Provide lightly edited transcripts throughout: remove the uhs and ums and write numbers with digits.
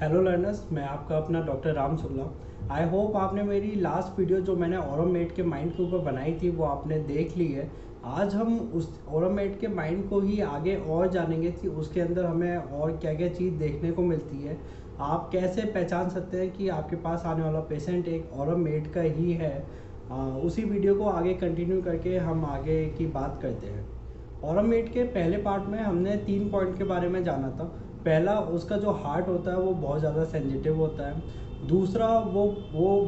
Hello learners, मैं आपका अपना doctor Ram Shukla. I hope आपने मेरी लास्ट वीडियो जो मैंने ऑरोमेट के माइंड के ऊपर बनाई थी वो आपने देख ली है। आज हम उस ऑरोमेट के माइंड को ही आगे और जानेंगे कि उसके अंदर हमें और क्या क्या चीज़ देखने को मिलती है। आप कैसे पहचान सकते हैं कि आपके पास आने वाला पेशेंट एक ऑरोमेट का ही है। उसी वीडियो को आगे कंटिन्यू करके हम आगे की बात करते हैं। ऑरोमेट के पहले पार्ट में हमने 3 पॉइंट के बारे में जाना था। पहला, उसका जो हार्ट होता है वो बहुत ज़्यादा सेंसिटिव होता है। दूसरा, वो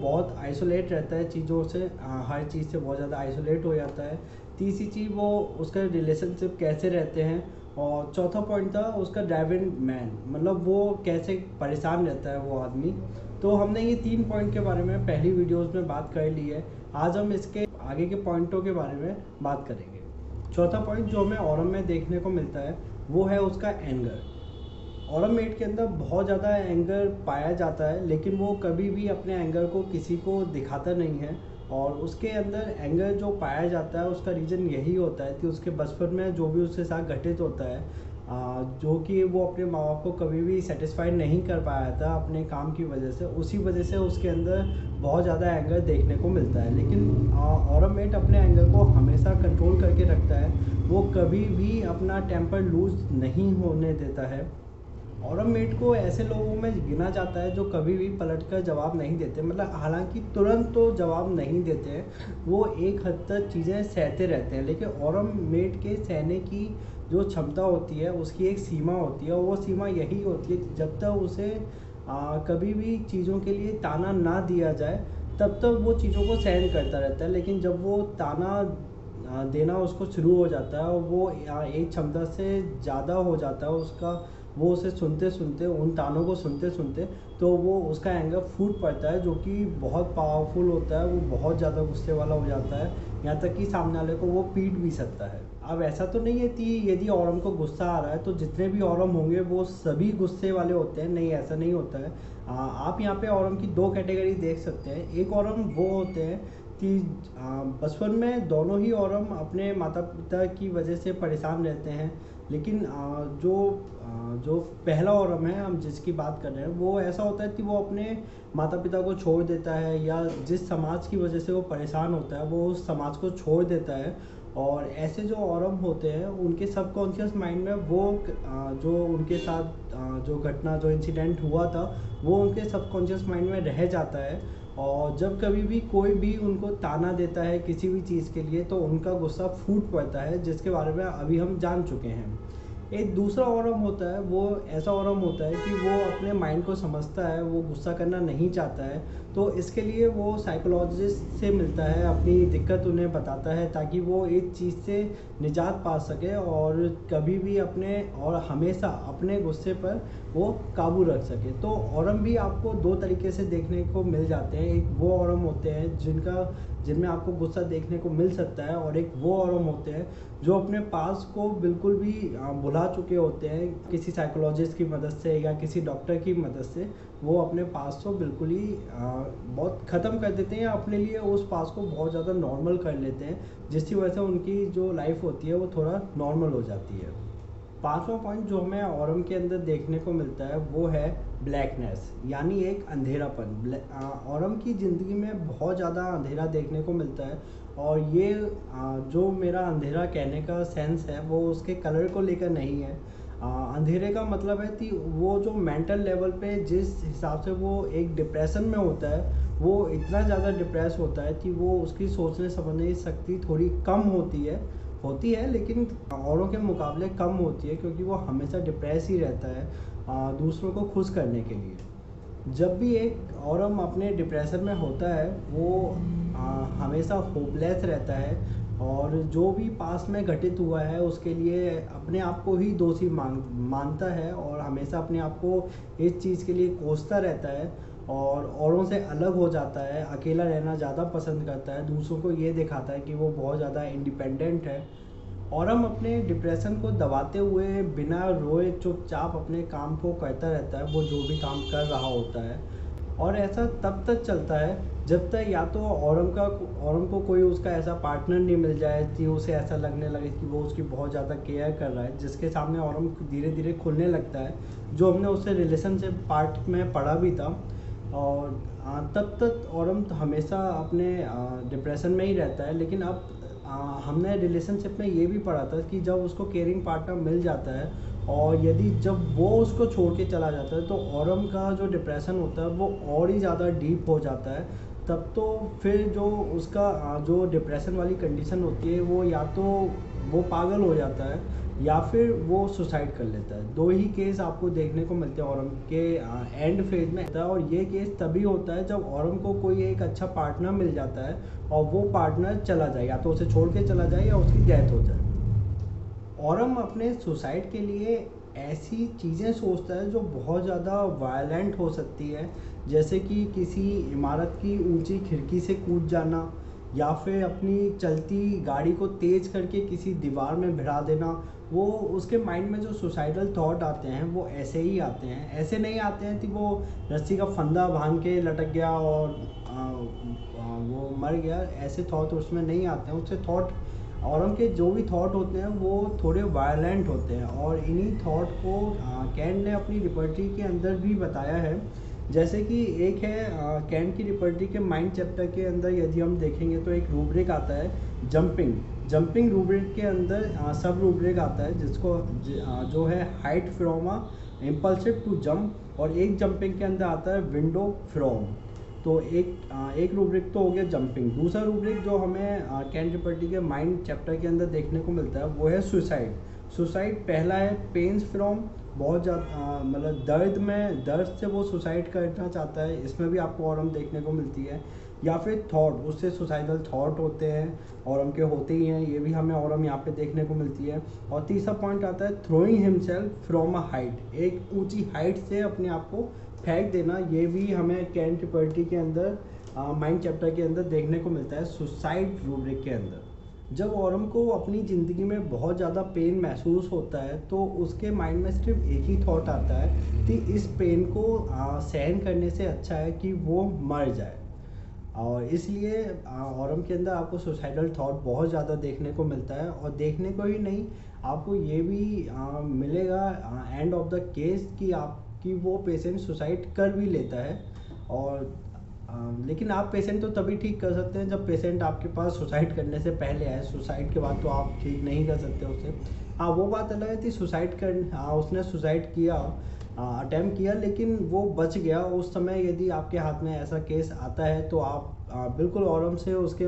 बहुत आइसोलेट रहता है चीज़ों से, हर चीज़ से बहुत ज़्यादा आइसोलेट हो जाता है। तीसरी चीज़, वो उसका रिलेशनशिप कैसे रहते हैं। और चौथा पॉइंट था उसका ड्राइविंग मैन, मतलब वो कैसे परेशान रहता है वो आदमी। तो हमने ये 3 पॉइंट के बारे में पहली वीडियोज़ में बात कर ली है। आज हम इसके आगे के पॉइंटों के बारे में बात करेंगे। चौथा पॉइंट जो हमें ऑरम में देखने को मिलता है वो है उसका एंगर। ऑरोमेट के अंदर बहुत ज़्यादा एंगर पाया जाता है, लेकिन वो कभी भी अपने एंगर को किसी को दिखाता नहीं है। और उसके अंदर एंगर जो पाया जाता है उसका रीज़न यही होता है कि उसके बचपन में जो भी उसके साथ घटित होता है, जो कि वो अपने माँ बाप को कभी भी सेटिस्फाई नहीं कर पाया था अपने काम की वजह से, उसी वजह से उसके अंदर बहुत ज़्यादा एंगर देखने को मिलता है। लेकिन ऑरोमेट अपने एंगर को हमेशा कंट्रोल करके रखता है। वो कभी भी अपना टेम्पर लूज नहीं होने देता है। ऑरोमेट को ऐसे लोगों में गिना जाता है जो कभी भी पलट कर जवाब नहीं देते, मतलब हालांकि तुरंत तो जवाब नहीं देते हैं, वो एक हद तक चीज़ें सहते रहते हैं। लेकिन ऑरोमेट के सहने की जो क्षमता होती है उसकी एक सीमा होती है, और वो सीमा यही होती है कि जब तक उसे कभी भी चीज़ों के लिए ताना ना दिया जाए तब तक वो चीज़ों को सहन करता रहता है। लेकिन जब वो ताना देना उसको शुरू हो जाता है और वो एक क्षमता से ज़्यादा हो जाता है उसका, वो उसे सुनते सुनते, उन तानों को सुनते सुनते, तो वो उसका एंगर फूट पड़ता है, जो कि बहुत पावरफुल होता है। वो बहुत ज़्यादा गुस्से वाला हो जाता है, यहाँ तक कि सामने वाले को वो पीट भी सकता है। अब ऐसा तो नहीं है कि यदि ऑरम को गुस्सा आ रहा है तो जितने भी ऑरम होंगे वो सभी गुस्से वाले होते हैं, नहीं, ऐसा नहीं होता है। आप यहाँ पे ऑरम की 2 कैटेगरी देख सकते हैं। एक ऑरम वो होते हैं कि बचपन में दोनों ही ऑरम अपने माता पिता की वजह से परेशान रहते हैं। लेकिन जो पहला ऑरम है हम जिसकी बात कर रहे हैं, वो ऐसा होता है कि वो अपने माता पिता को छोड़ देता है, या जिस समाज की वजह से वो परेशान होता है वो उस समाज को छोड़ देता है। और ऐसे जो ऑरम होते हैं उनके सबकॉन्शियस माइंड में वो जो उनके साथ जो घटना, जो इंसिडेंट हुआ था, वो उनके सबकॉन्शियस माइंड में रह जाता है। और जब कभी भी कोई भी उनको ताना देता है किसी भी चीज़ के लिए तो उनका गुस्सा फूट पड़ता है, जिसके बारे में अभी हम जान चुके हैं। एक दूसरा ऑरम होता है, वो ऐसा ऑरम होता है कि वो अपने माइंड को समझता है, वो गुस्सा करना नहीं चाहता है, तो इसके लिए वो साइकोलॉजिस्ट से मिलता है, अपनी दिक्कत उन्हें बताता है ताकि वो एक चीज़ से निजात पा सके और कभी भी अपने और हमेशा अपने गुस्से पर वो काबू रख सके। तो ऑरम भी आपको 2 तरीके से देखने को मिल जाते हैं। एक वो ऑरम होते हैं जिनमें आपको गुस्सा देखने को मिल सकता है, और एक वो ऑरम होते हैं जो अपने पास को बिल्कुल भी भुला चुके होते हैं। किसी साइकोलॉजिस्ट की मदद से या किसी डॉक्टर की मदद से वो अपने पास को बिल्कुल ही बहुत ख़त्म कर देते हैं, या अपने लिए उस पास को बहुत ज़्यादा नॉर्मल कर लेते हैं, जिसकी वजह से उनकी जो लाइफ होती है वो थोड़ा नॉर्मल हो जाती है। पांचवा पॉइंट जो हमें ऑरम के अंदर देखने को मिलता है वो है ब्लैकनेस, यानी एक अंधेरापन। ऑरम की ज़िंदगी में बहुत ज़्यादा अंधेरा देखने को मिलता है, और ये जो मेरा अंधेरा कहने का सेंस है वो उसके कलर को लेकर नहीं है। अंधेरे का मतलब है कि वो जो मेंटल लेवल पे जिस हिसाब से वो एक डिप्रेशन में होता है, वो इतना ज़्यादा डिप्रेस होता है कि वो उसकी सोचने समझने की शक्ति थोड़ी कम होती है, लेकिन औरों के मुकाबले कम होती है, क्योंकि वो हमेशा डिप्रेस ही रहता है दूसरों को खुश करने के लिए। जब भी एक औरम अपने डिप्रेशन में होता है वो हमेशा होपलेस रहता है, और जो भी पास में घटित हुआ है उसके लिए अपने आप को ही दोषी मानता है, और हमेशा अपने आप को इस चीज़ के लिए कोसता रहता है, और औरों से अलग हो जाता है, अकेला रहना ज़्यादा पसंद करता है, दूसरों को ये दिखाता है कि वो बहुत ज़्यादा इंडिपेंडेंट है। और हम अपने डिप्रेशन को दबाते हुए बिना रोए चुपचाप अपने काम को करता रहता है, वो जो भी काम कर रहा होता है। और ऐसा तब तक चलता है जब तक या तो औरम को कोई उसका ऐसा पार्टनर नहीं मिल जाए कि उसे ऐसा लगने लगे कि वो उसकी बहुत ज़्यादा केयर कर रहा है, जिसके सामने औरम धीरे धीरे खुलने लगता है, जो हमने उससे रिलेशनशिप पार्ट में पढ़ा भी था। और तब तक औरम हमेशा अपने डिप्रेशन में ही रहता है। लेकिन अब हमने रिलेशनशिप में ये भी पढ़ा था कि जब उसको केयरिंग पार्टनर मिल जाता है और यदि जब वो उसको छोड़ के चला जाता है तो औरम का जो डिप्रेशन होता है वो और ही ज़्यादा डीप हो जाता है। तब तो फिर जो उसका जो डिप्रेशन वाली कंडीशन होती है वो या तो वो पागल हो जाता है या फिर वो सुसाइड कर लेता है। दो ही केस आपको देखने को मिलते हैं औरम के एंड फेज में होता है। और ये केस तभी होता है जब औरम को कोई एक अच्छा पार्टनर मिल जाता है और वो पार्टनर चला जाए, या तो उसे छोड़ के चला जाए या उसकी डेथ हो जाए। औरम अपने सुसाइड के लिए ऐसी चीज़ें सोचता है जो बहुत ज़्यादा वायलेंट हो सकती है, जैसे कि किसी इमारत की ऊंची खिड़की से कूद जाना, या फिर अपनी चलती गाड़ी को तेज करके किसी दीवार में भिड़ा देना। वो उसके माइंड में जो सुसाइडल थॉट आते हैं वो ऐसे ही आते हैं, ऐसे नहीं आते हैं कि वो रस्सी का फंदा बांध के लटक गया और वो मर गया। ऐसे थॉट उसमें नहीं आते हैं। उससे थॉट और उनके जो भी थॉट होते हैं वो थोड़े वायलेंट होते हैं। और इन्हीं थॉट को कैंट ने अपनी लिबर्टी के अंदर भी बताया है। जैसे कि एक है कैंट की लिबर्टी के माइंड चैप्टर के अंदर यदि हम देखेंगे तो एक रूब्रिक आता है जंपिंग रूब्रिक के अंदर सब रूब्रिक आता है जिसको जो है height from a impulsive to jump, और एक जंपिंग के अंदर आता है विंडो फ्रॉम। तो एक रूब्रिक तो हो गया जंपिंग। दूसरा रूब्रिक जो हमें कैंट लिबर्टी के माइंड चैप्टर के अंदर देखने को मिलता है वो है सुसाइड। पहला है पेन्स फ्रॉम, बहुत ज़्यादा मतलब दर्द से वो सुसाइड करना चाहता है, इसमें भी आपको औरम देखने को मिलती है। या फिर थॉट, उससे सुसाइडल थॉट होते हैं, औरम के होते ही हैं, ये भी हमें औरम यहाँ पे देखने को मिलती है। और तीसरा पॉइंट आता है throwing himself from a height, एक ऊंची हाइट से अपने आप को फेंक देना। ये भी हमें कैंट लिबर्टी के अंदर माइंड चैप्टर के अंदर देखने को मिलता है सुसाइड रूब्रिक के अंदर। जब औरम को अपनी ज़िंदगी में बहुत ज़्यादा पेन महसूस होता है तो उसके माइंड में सिर्फ एक ही थॉट आता है कि इस पेन को सहन करने से अच्छा है कि वो मर जाए। और इसलिए औरम के अंदर आपको सुसाइडल थॉट बहुत ज़्यादा देखने को मिलता है। और देखने को ही नहीं, आपको ये भी मिलेगा एंड ऑफ द केस कि वो पेशेंट सुसाइड कर भी लेता है। और लेकिन आप पेशेंट तो तभी ठीक कर सकते हैं जब पेशेंट आपके पास सुसाइड करने से पहले आए। सुसाइड के बाद तो आप ठीक नहीं कर सकते उसे। हाँ, वो बात अलग है कि उसने सुसाइड किया, अटैम्प्ट किया, लेकिन वो बच गया। उस समय यदि आपके हाथ में ऐसा केस आता है तो आप बिल्कुल औरम से उसके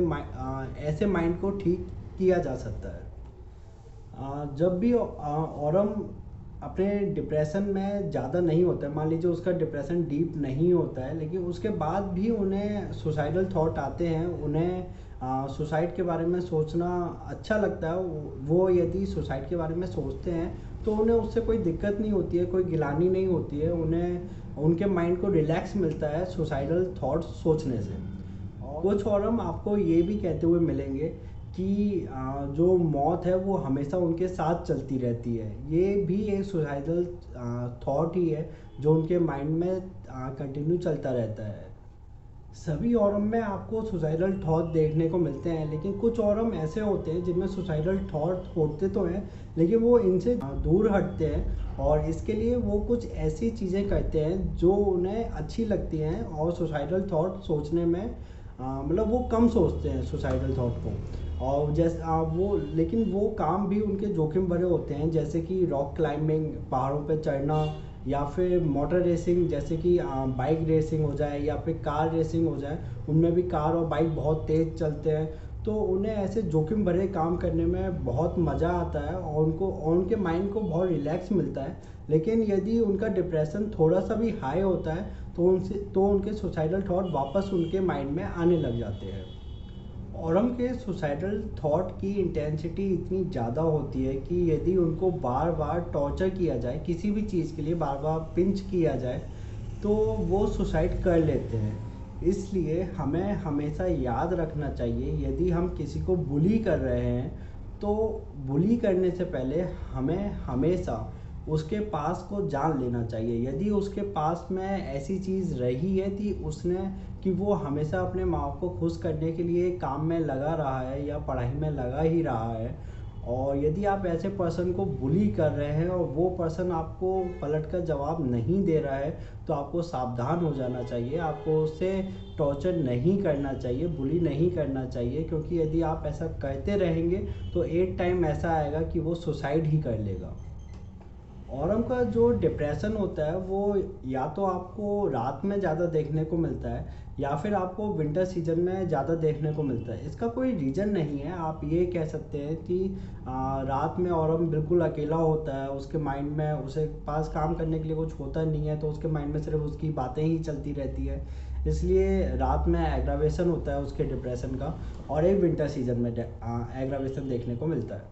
ऐसे माइंड को ठीक किया जा सकता है। जब भी औरम अपने डिप्रेशन में ज़्यादा नहीं होता है, मान लीजिए उसका डिप्रेशन डीप नहीं होता है, लेकिन उसके बाद भी उन्हें सुसाइडल थॉट आते हैं, उन्हें सुसाइड के बारे में सोचना अच्छा लगता है। वो यदि सुसाइड के बारे में सोचते हैं तो उन्हें उससे कोई दिक्कत नहीं होती है, कोई गिलानी नहीं होती है, उन्हें उनके माइंड को रिलैक्स मिलता है सुसाइडल थॉट्स सोचने से। और कुछ औरम आपको ये भी कहते हुए मिलेंगे कि जो मौत है वो हमेशा उनके साथ चलती रहती है। ये भी एक सुसाइडल थॉट ही है जो उनके माइंड में कंटिन्यू चलता रहता है। सभी ऑरम में आपको सुसाइडल थॉट देखने को मिलते हैं, लेकिन कुछ ऑरम ऐसे होते हैं जिनमें सुसाइडल थॉट होते तो हैं लेकिन वो इनसे दूर हटते हैं। और इसके लिए वो कुछ ऐसी चीज़ें करते हैं जो उन्हें अच्छी लगती हैं और सुसाइडल थॉट सोचने में मतलब वो कम सोचते हैं सुसाइडल थॉट को। और जैसे लेकिन वो काम भी उनके जोखिम भरे होते हैं, जैसे कि रॉक क्लाइंबिंग, पहाड़ों पर चढ़ना, या फिर मोटर रेसिंग जैसे कि बाइक रेसिंग हो जाए या फिर कार रेसिंग हो जाए। उनमें भी कार और बाइक बहुत तेज़ चलते हैं, तो उन्हें ऐसे जोखिम भरे काम करने में बहुत मज़ा आता है और उनके माइंड को बहुत रिलैक्स मिलता है। लेकिन यदि उनका डिप्रेशन थोड़ा सा भी हाई होता है तो उनके सुसाइडल थॉट वापस उनके माइंड में आने लग जाते हैं। औरम के सुसाइडल थॉट की इंटेंसिटी इतनी ज़्यादा होती है कि यदि उनको बार बार टॉर्चर किया जाए, किसी भी चीज़ के लिए बार बार पिंच किया जाए, तो वो सुसाइड कर लेते हैं। इसलिए हमें हमेशा याद रखना चाहिए यदि हम किसी को बुली कर रहे हैं तो बुली करने से पहले हमें हमेशा उसके पास को जान लेना चाहिए। यदि उसके पास में ऐसी चीज़ रही है कि उसने कि वो हमेशा अपने माँ बाप को खुश करने के लिए काम में लगा रहा है या पढ़ाई में लगा ही रहा है, और यदि आप ऐसे पर्सन को बुली कर रहे हैं और वो पर्सन आपको पलट कर जवाब नहीं दे रहा है, तो आपको सावधान हो जाना चाहिए। आपको उससे टॉर्चर नहीं करना चाहिए, बुली नहीं करना चाहिए, क्योंकि यदि आप ऐसा करते रहेंगे तो एक टाइम ऐसा आएगा कि वो सुसाइड ही कर लेगा। औरम का जो डिप्रेशन होता है वो या तो आपको रात में ज़्यादा देखने को मिलता है या फिर आपको विंटर सीजन में ज़्यादा देखने को मिलता है। इसका कोई रीज़न नहीं है। आप ये कह सकते हैं कि रात में औरम बिल्कुल अकेला होता है, उसके माइंड में उसे पास काम करने के लिए कुछ होता नहीं है, तो उसके माइंड में सिर्फ उसकी बातें ही चलती रहती है, इसलिए रात में एग्रावेशन होता है उसके डिप्रेशन का, और एक विंटर सीजन में एग्रावेशन देखने को मिलता है।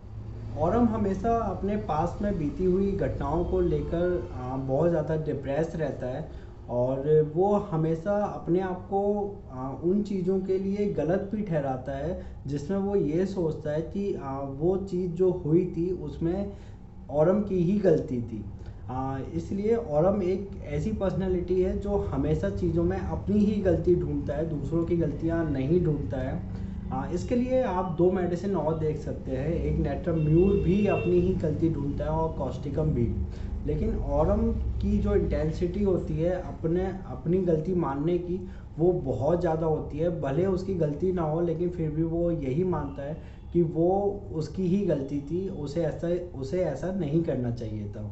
औरम हमेशा अपने पास में बीती हुई घटनाओं को लेकर बहुत ज़्यादा डिप्रेस रहता है, और वो हमेशा अपने आप को उन चीज़ों के लिए गलत भी ठहराता है जिसमें वो ये सोचता है कि वो चीज़ जो हुई थी उसमें औरम की ही गलती थी। इसलिए औरम एक ऐसी पर्सनैलिटी है जो हमेशा चीज़ों में अपनी ही गलती ढूंढता है, दूसरों की गलतियाँ नहीं ढूंढता है। इसके लिए आप दो मेडिसिन और देख सकते हैं। एक नेट्रम्यूर भी अपनी ही गलती ढूंढता है और कॉस्टिकम भी। लेकिन औरम की जो इंटेंसिटी होती है अपनी गलती मानने की, वो बहुत ज़्यादा होती है। भले उसकी गलती ना हो, लेकिन फिर भी वो यही मानता है कि वो उसकी ही गलती थी, उसे ऐसा नहीं करना चाहिए था।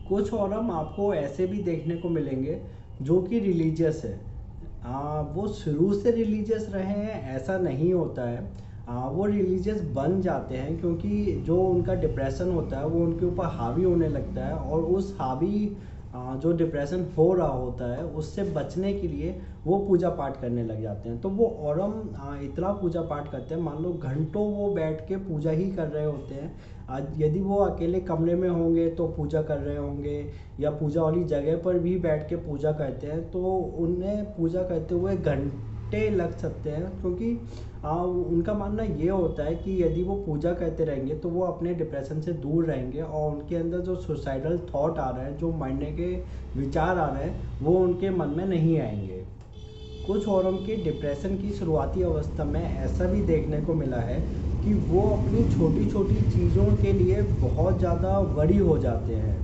कुछ औरम आपको ऐसे भी देखने को मिलेंगे जो कि रिलीजियस है। वो शुरू से रिलीजियस रहे हैं ऐसा नहीं होता है। वो रिलीजियस बन जाते हैं क्योंकि जो उनका डिप्रेशन होता है वो उनके ऊपर हावी होने लगता है, और उस हावी जो डिप्रेशन हो रहा होता है उससे बचने के लिए वो पूजा पाठ करने लग जाते हैं। तो वो औरम इतना पूजा पाठ करते हैं, मान लो घंटों वो बैठ के पूजा ही कर रहे होते हैं। यदि वो अकेले कमरे में होंगे तो पूजा कर रहे होंगे, या पूजा वाली जगह पर भी बैठ के पूजा करते हैं, तो उन्हें पूजा करते हुए घंटे लग सकते हैं, क्योंकि उनका मानना ये होता है कि यदि वो पूजा करते रहेंगे तो वो अपने डिप्रेशन से दूर रहेंगे, और उनके अंदर जो सुसाइडल थॉट आ रहे हैं, जो मरने के विचार आ रहे हैं, वो उनके मन में नहीं आएंगे। कुछ औरम के डिप्रेशन की शुरुआती अवस्था में ऐसा भी देखने को मिला है कि वो अपनी छोटी छोटी चीज़ों के लिए बहुत ज़्यादा वरी हो जाते हैं।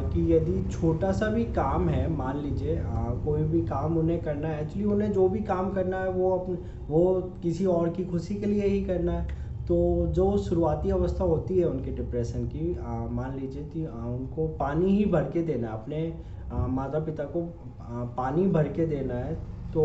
कि यदि छोटा सा भी काम है, मान लीजिए कोई भी काम उन्हें करना है, एक्चुअली उन्हें जो भी काम करना है वो किसी और की खुशी के लिए ही करना है। तो जो शुरुआती अवस्था होती है उनके डिप्रेशन की, मान लीजिए कि उनको पानी ही भर के देना है, अपने माता पिता को पानी भर के देना है, तो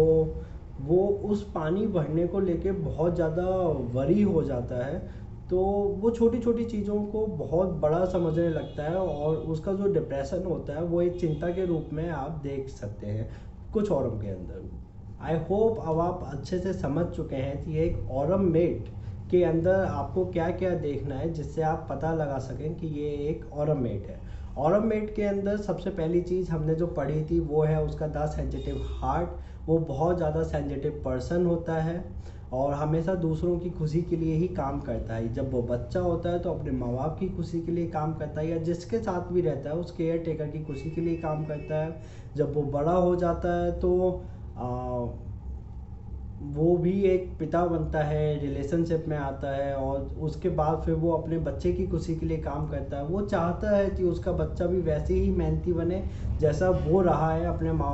वो उस पानी भरने को लेके बहुत ज़्यादा वरी हो जाता है। तो वो छोटी छोटी चीज़ों को बहुत बड़ा समझने लगता है, और उसका जो डिप्रेशन होता है वो एक चिंता के रूप में आप देख सकते हैं कुछ औरम के अंदर। आई होप अब आप अच्छे से समझ चुके हैं कि एक औरम मेट के अंदर आपको क्या क्या देखना है, जिससे आप पता लगा सकें कि ये एक औरम मेट है। औरम मेट के अंदर सबसे पहली चीज़ हमने जो पढ़ी थी वो है उसका द सेंसिटिव हार्ट। वो बहुत ज़्यादा सेंसिटिव पर्सन होता है और हमेशा दूसरों की खुशी के लिए ही काम करता है। जब वो बच्चा होता है तो अपने माँ बाप की खुशी के लिए काम करता है, या जिसके साथ भी रहता है उस केयर टेकर की खुशी के लिए काम करता है। जब वो बड़ा हो जाता है तो वो भी एक पिता बनता है, रिलेशनशिप में आता है, और उसके बाद फिर वो अपने बच्चे की खुशी के लिए काम करता है। वो चाहता है कि उसका बच्चा भी वैसे ही मेहनती बने जैसा वो रहा है, अपने माँ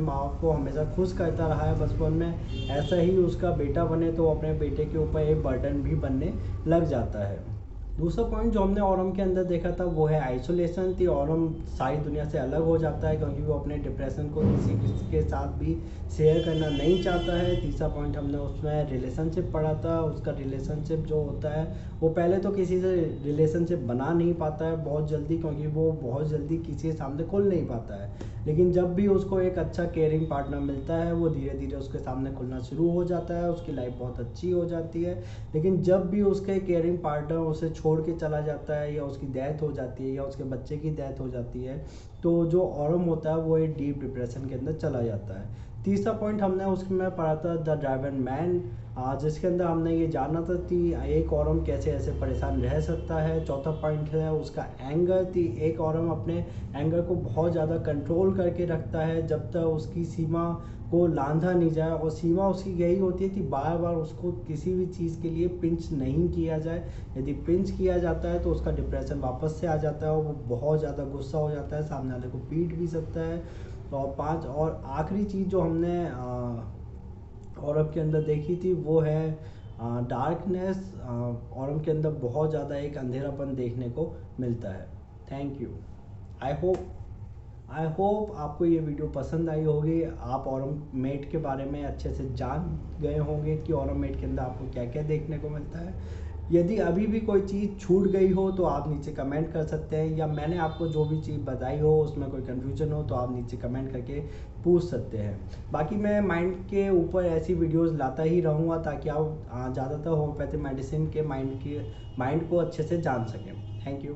बाप को हमेशा खुश करता रहा है बचपन में, ऐसा ही उसका बेटा बने तो अपने बेटे के ऊपर एक बर्डन भी बनने लग जाता है। दूसरा पॉइंट जो हमने औरम के अंदर देखा था वो है आइसोलेशन। कि औरम सारी दुनिया से अलग हो जाता है क्योंकि वो अपने डिप्रेशन को किसी के साथ भी शेयर करना नहीं चाहता है। तीसरा पॉइंट हमने उसमें रिलेशनशिप पढ़ा था। उसका रिलेशनशिप जो होता है वो पहले तो किसी से रिलेशनशिप बना नहीं पाता है बहुत जल्दी, क्योंकि वो बहुत जल्दी किसी के सामने खुल नहीं पाता है। लेकिन जब भी उसको एक अच्छा केयरिंग पार्टनर मिलता है वो धीरे धीरे उसके सामने खुलना शुरू हो जाता है, उसकी लाइफ बहुत अच्छी हो जाती है। लेकिन जब भी उसके केयरिंग पार्टनर उसे छोड़ के चला जाता है, या उसकी डेथ हो जाती है, या उसके बच्चे की डेथ हो जाती है, तो जो औरम होता है वो एक डीप डिप्रेशन के अंदर चला जाता है। तीसरा पॉइंट हमने उसमें पढ़ा था द ड्राइवन मैन। जिसके अंदर हमने ये जाना था कि एक औरम कैसे ऐसे परेशान रह सकता है। चौथा पॉइंट है उसका एंगर थी, एक औरम अपने एंगर को बहुत ज़्यादा कंट्रोल करके रखता है जब तक उसकी सीमा को लांघा नहीं जाए, और सीमा उसकी यही होती है कि बार बार उसको किसी भी चीज़ के लिए पिंच नहीं किया जाए। यदि पिंच किया जाता है तो उसका डिप्रेशन वापस से आ जाता है और वो बहुत ज़्यादा गुस्सा हो जाता है, सामने वाले को पीट भी सकता है। और पांच और आखिरी चीज़ जो हमने औरब के अंदर देखी थी वो है डार्कनेस। औरब के अंदर बहुत ज़्यादा एक अंधेरापन देखने को मिलता है। Thank you. आई होप आपको ये वीडियो पसंद आई होगी। आप औरम मेट के बारे में अच्छे से जान गए होंगे कि औरम मेट के अंदर आपको क्या क्या देखने को मिलता है। यदि अभी भी कोई चीज़ छूट गई हो तो आप नीचे कमेंट कर सकते हैं, या मैंने आपको जो भी चीज़ बताई हो उसमें कोई कन्फ्यूजन हो तो आप नीचे कमेंट करके पूछ सकते हैं। बाकी मैं माइंड के ऊपर ऐसी वीडियोस लाता ही रहूँगा ताकि आप ज़्यादातर होम्योपैथी मेडिसिन के माइंड को अच्छे से जान सकें। Thank you.